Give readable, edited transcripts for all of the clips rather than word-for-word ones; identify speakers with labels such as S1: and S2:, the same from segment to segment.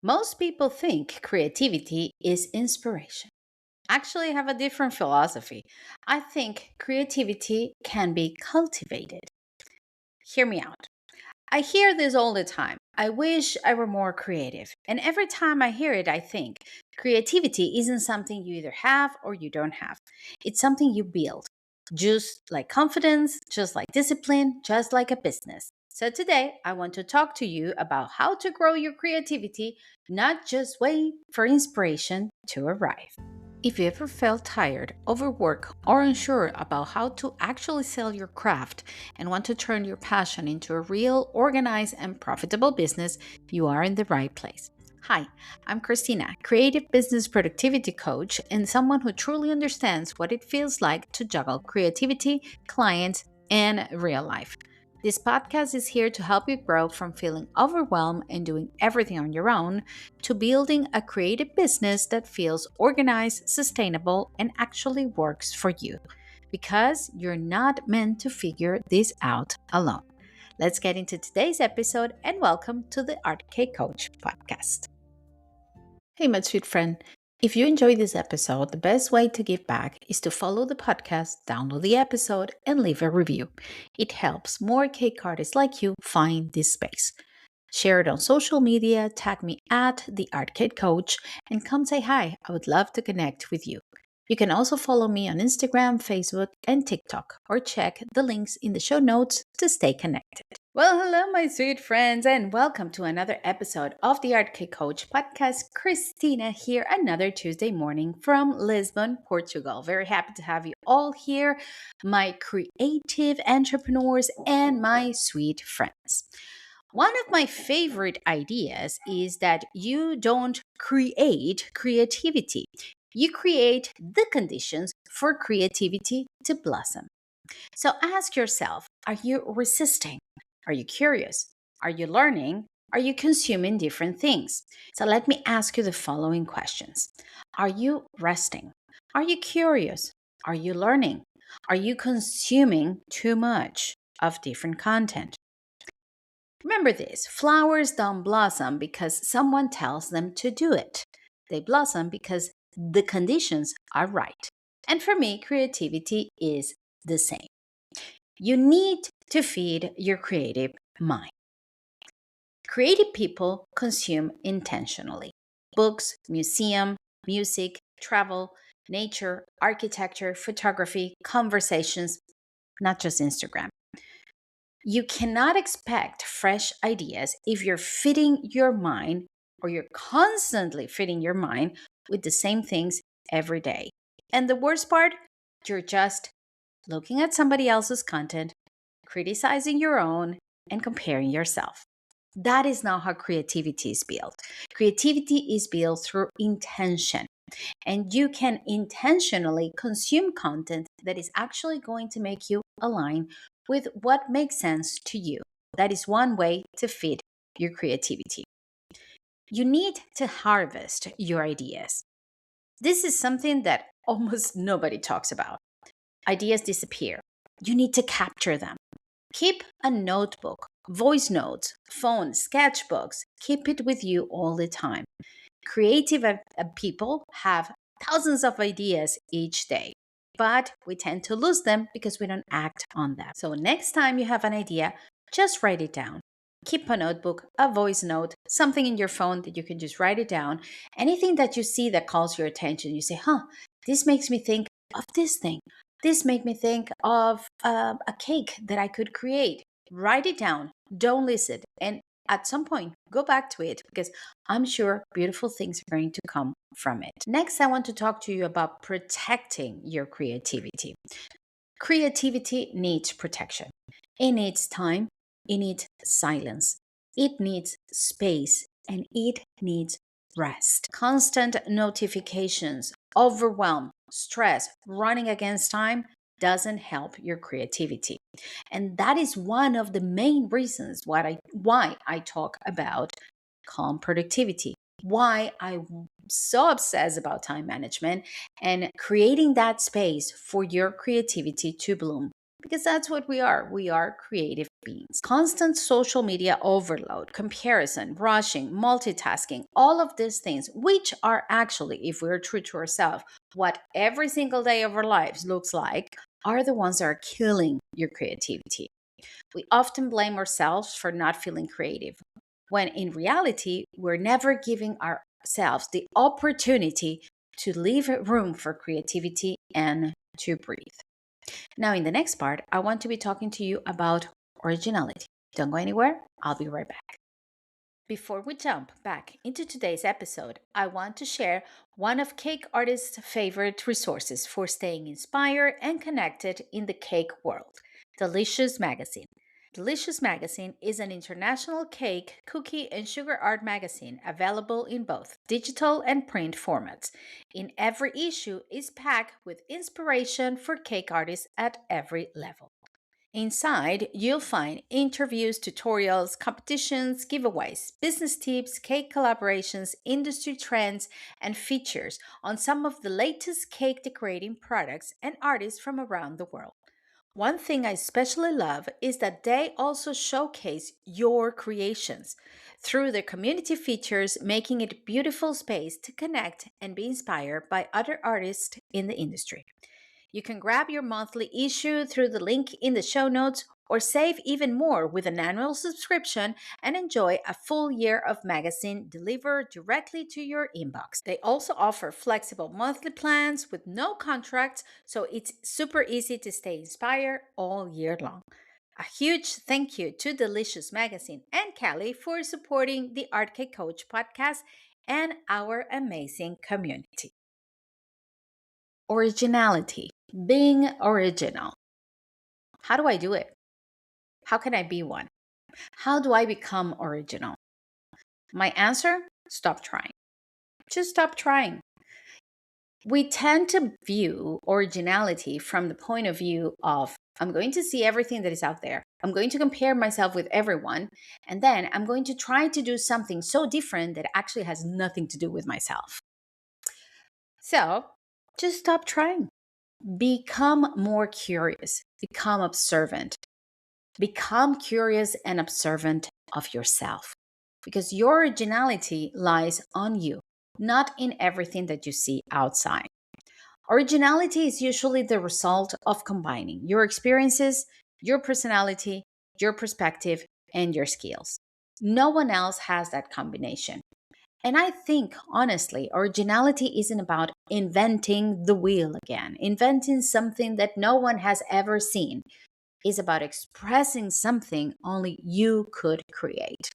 S1: Most people think creativity is inspiration. Actually, I have a different philosophy. I think creativity can be cultivated. Hear me out. I hear this all the time. I wish I were more creative. And every time I hear it, I think creativity isn't something you either have or you don't have. It's something you build, just like confidence, just like discipline, just like a business. So today, I want to talk to you about how to grow your creativity, not just wait for inspiration to arrive. If you ever felt tired, overworked, or unsure about how to actually sell your craft and want to turn your passion into a real, organized, and profitable business, you are in the right place. Hi, I'm Christina, creative business productivity coach and someone who truly understands what it feels like to juggle creativity, clients, and real life. This podcast is here to help you grow from feeling overwhelmed and doing everything on your own to building a creative business that feels organized, sustainable, and actually works for you. Because you're not meant to figure this out alone. Let's get into today's episode and welcome to the Art K Coach podcast. Hey, my sweet friend. If you enjoyed this episode, the best way to give back is to follow the podcast, download the episode, and leave a review. It helps more cake artists like you find this space. Share it on social media, tag me at the Arcade Coach, and come say hi. I would love to connect with you. You can also follow me on Instagram, Facebook, and TikTok, or check the links in the show notes to stay connected. Well, hello, my sweet friends, and welcome to another episode of the Arcade Coach podcast. Christina here, another Tuesday morning from Lisbon, Portugal. Very happy to have you all here, my creative entrepreneurs and my sweet friends. One of my favorite ideas is that you don't create creativity. You create the conditions for creativity to blossom. So ask yourself, are you resisting? Are you curious? Are you learning? Are you consuming different things? So let me ask you the following questions. Are you resting? Are you curious? Are you learning? Are you consuming too much of different content? Remember this, flowers don't blossom because someone tells them to do it. They blossom because the conditions are right. And for me, creativity is the same. You need to feed your creative mind. Creative people consume intentionally. Books, museum, music, travel, nature, architecture, photography, conversations, not just Instagram. You cannot expect fresh ideas if you're fitting your mind or you're constantly fitting your mind with the same things every day. And the worst part, you're just looking at somebody else's content, criticizing your own, and comparing yourself. That is not how creativity is built. Creativity is built through intention. And you can intentionally consume content that is actually going to make you align with what makes sense to you. That is one way to feed your creativity. You need to harvest your ideas. This is something that almost nobody talks about. Ideas disappear. You need to capture them. Keep a notebook, voice notes, phone, sketchbooks. Keep it with you all the time. Creative people have thousands of ideas each day, but we tend to lose them because we don't act on them. So, next time you have an idea, just write it down. Keep a notebook, a voice note, something in your phone that you can just write it down. Anything that you see that calls your attention, you say, this makes me think of this thing. This made me think of a cake that I could create. Write it down. Don't listen. And at some point, go back to it because I'm sure beautiful things are going to come from it. Next, I want to talk to you about protecting your creativity. Creativity needs protection. It needs time, it needs silence, it needs space, and it needs rest. Constant notifications, overwhelm, stress, running against time doesn't help your creativity. And that is one of the main reasons why I talk about calm productivity, why I'm so obsessed about time management and creating that space for your creativity to bloom. Because that's what we are. We are creative beings. Constant social media overload, comparison, rushing, multitasking, all of these things, which are actually, if we're true to ourselves, what every single day of our lives looks like, are the ones that are killing your creativity. We often blame ourselves for not feeling creative, when in reality, we're never giving ourselves the opportunity to leave room for creativity and to breathe. Now, in the next part, I want to be talking to you about originality. Don't go anywhere, I'll be right back. Before we jump back into today's episode, I want to share one of cake artists' favorite resources for staying inspired and connected in the cake world, Delicious Magazine. Delicious Magazine is an international cake, cookie, and sugar art magazine available in both digital and print formats. In every issue is packed with inspiration for cake artists at every level. Inside, you'll find interviews, tutorials, competitions, giveaways, business tips, cake collaborations, industry trends, and features on some of the latest cake decorating products and artists from around the world. One thing I especially love is that they also showcase your creations through their community features, making it a beautiful space to connect and be inspired by other artists in the industry. You can grab your monthly issue through the link in the show notes or save even more with an annual subscription and enjoy a full year of magazine delivered directly to your inbox. They also offer flexible monthly plans with no contracts, so it's super easy to stay inspired all year long. A huge thank you to Delicious Magazine and Callie for supporting the Art Cake Coach podcast and our amazing community. Originality, being original. How do I do it? How can I be one? How do I become original? My answer: stop trying. Just stop trying. We tend to view originality from the point of view of I'm going to see everything that is out there. I'm going to compare myself with everyone. And then I'm going to try to do something so different that actually has nothing to do with myself. So just stop trying. Become more curious, become observant, become curious and observant of yourself because your originality lies on you, not in everything that you see outside. Originality is usually the result of combining your experiences, your personality, your perspective, and your skills. No one else has that combination. And I think, honestly, originality isn't about inventing the wheel again, inventing something that no one has ever seen. It's about expressing something only you could create.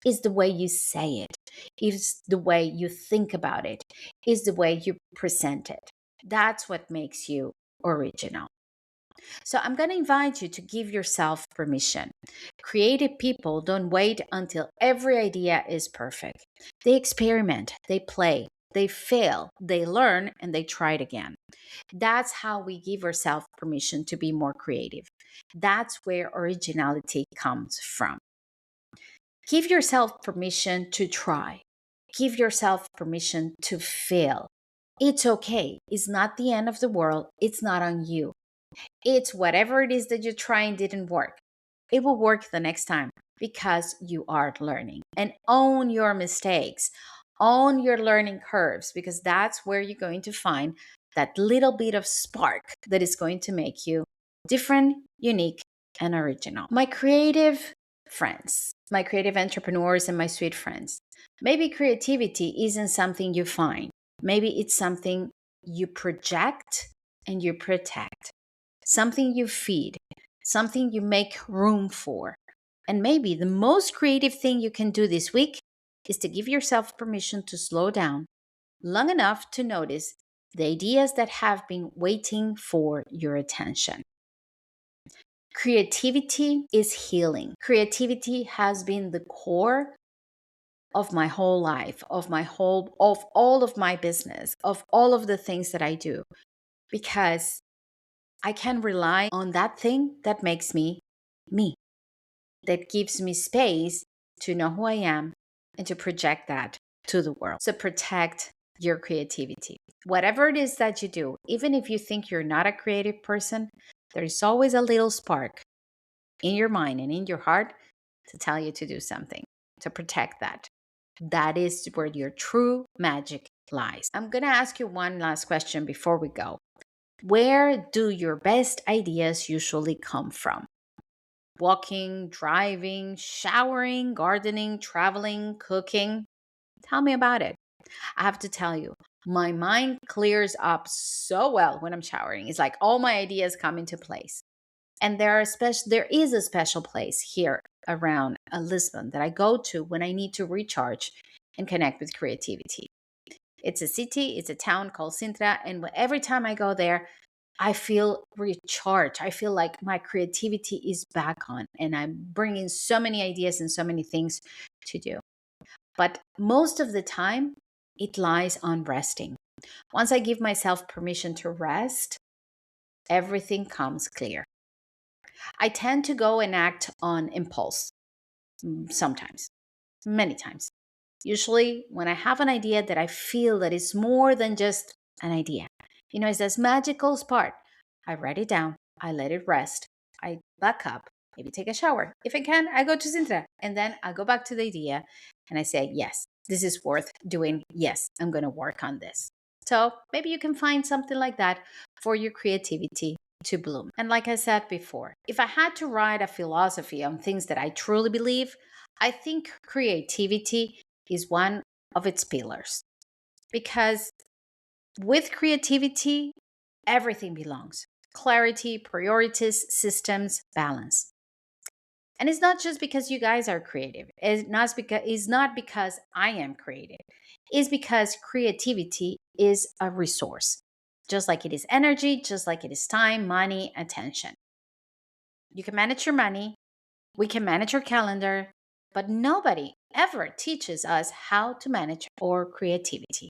S1: It's the way you say it, it's the way you think about it, it's the way you present it. That's what makes you original. So I'm going to invite you to give yourself permission. Creative people don't wait until every idea is perfect. They experiment, they play, they fail, they learn, and they try it again. That's how we give ourselves permission to be more creative. That's where originality comes from. Give yourself permission to try. Give yourself permission to fail. It's okay. It's not the end of the world. It's not on you. It's whatever it is that you're trying didn't work. It will work the next time because you are learning. And own your mistakes, own your learning curves, because that's where you're going to find that little bit of spark that is going to make you different, unique, and original. My creative friends, my creative entrepreneurs, and my sweet friends, maybe creativity isn't something you find, maybe it's something you project and you protect, something you feed, something you make room for. And maybe the most creative thing you can do this week is to give yourself permission to slow down long enough to notice the ideas that have been waiting for your attention. Creativity is healing. Creativity has been the core of my whole life, of all of my business, of all of the things that I do, because I can rely on that thing that makes me me, that gives me space to know who I am and to project that to the world. So protect your creativity. Whatever it is that you do, even if you think you're not a creative person, There is always a little spark in your mind and in your heart to tell you to do something, to protect that. That is where your true magic lies. I'm going to ask you one last question before we go. Where do your best ideas usually come from? Walking, driving, showering, gardening, traveling, cooking? Tell me about it. I have to tell you, my mind clears up so well when I'm showering. It's like all my ideas come into place. And there is a special place here around Lisbon that I go to when I need to recharge and connect with creativity. It's a city, it's a town called Sintra, and every time I go there, I feel recharged. I feel like my creativity is back on, and I'm bringing so many ideas and so many things to do. But most of the time, it lies on resting. Once I give myself permission to rest, everything comes clear. I tend to go and act on impulse sometimes, many times. Usually, when I have an idea that I feel that is more than just an idea, it's this magical spark. I write it down, I let it rest, I back up, maybe take a shower. If I can, I go to Sintra, and then I go back to the idea and I say, yes, this is worth doing. Yes, I'm going to work on this. So maybe you can find something like that for your creativity to bloom. And like I said before, if I had to write a philosophy on things that I truly believe, I think creativity is one of its pillars. Because with creativity, everything belongs: clarity, priorities, systems, balance. And it's not just because you guys are creative. It's not because I am creative. It's because creativity is a resource. Just like it is energy, just like it is time, money, attention. You can manage your money, we can manage our calendar, but nobody ever teaches us how to manage our creativity.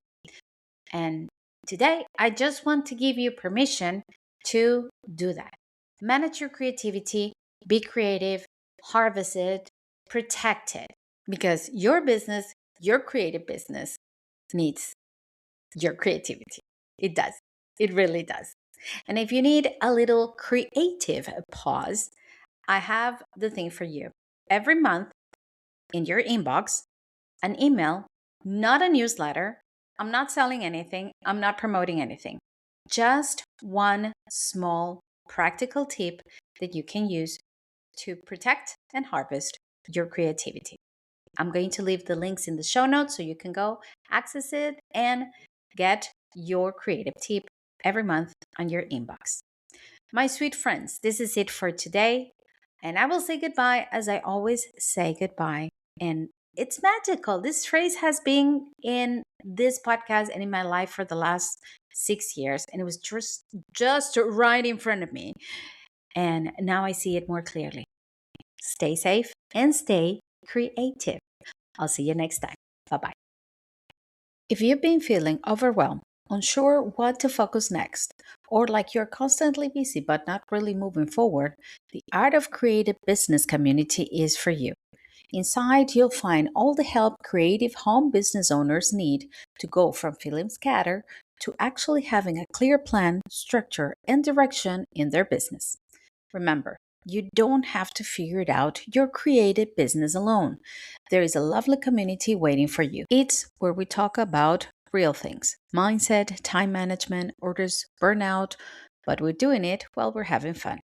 S1: And today, I just want to give you permission to do that. Manage your creativity, be creative, harvest it, protect it, because your business, your creative business, needs your creativity. It does. It really does. And if you need a little creative pause, I have the thing for you. Every month in your inbox, an email, not a newsletter. I'm not selling anything. I'm not promoting anything. Just one small practical tip that you can use to protect and harvest your creativity. I'm going to leave the links in the show notes so you can go access it and get your creative tip every month on your inbox. My sweet friends, this is it for today. And I will say goodbye as I always say goodbye. And it's magical. This phrase has been in this podcast and in my life for the last 6 years. And it was just right in front of me. And now I see it more clearly. Stay safe and stay creative. I'll see you next time. Bye bye. If you've been feeling overwhelmed, unsure what to focus next, or like you're constantly busy but not really moving forward, the Art of Creative Business community is for you. Inside, you'll find all the help creative home business owners need to go from feeling scattered to actually having a clear plan, structure, and direction in their business. Remember, you don't have to figure it out your creative business alone. There is a lovely community waiting for you. It's where we talk about real things: mindset, time management, orders, burnout, but we're doing it while we're having fun.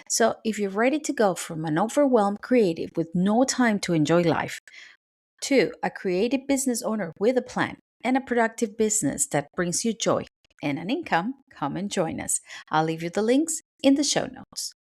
S1: So if you're ready to go from an overwhelmed creative with no time to enjoy life to a creative business owner with a plan and a productive business that brings you joy and an income, come and join us. I'll leave you the links in the show notes.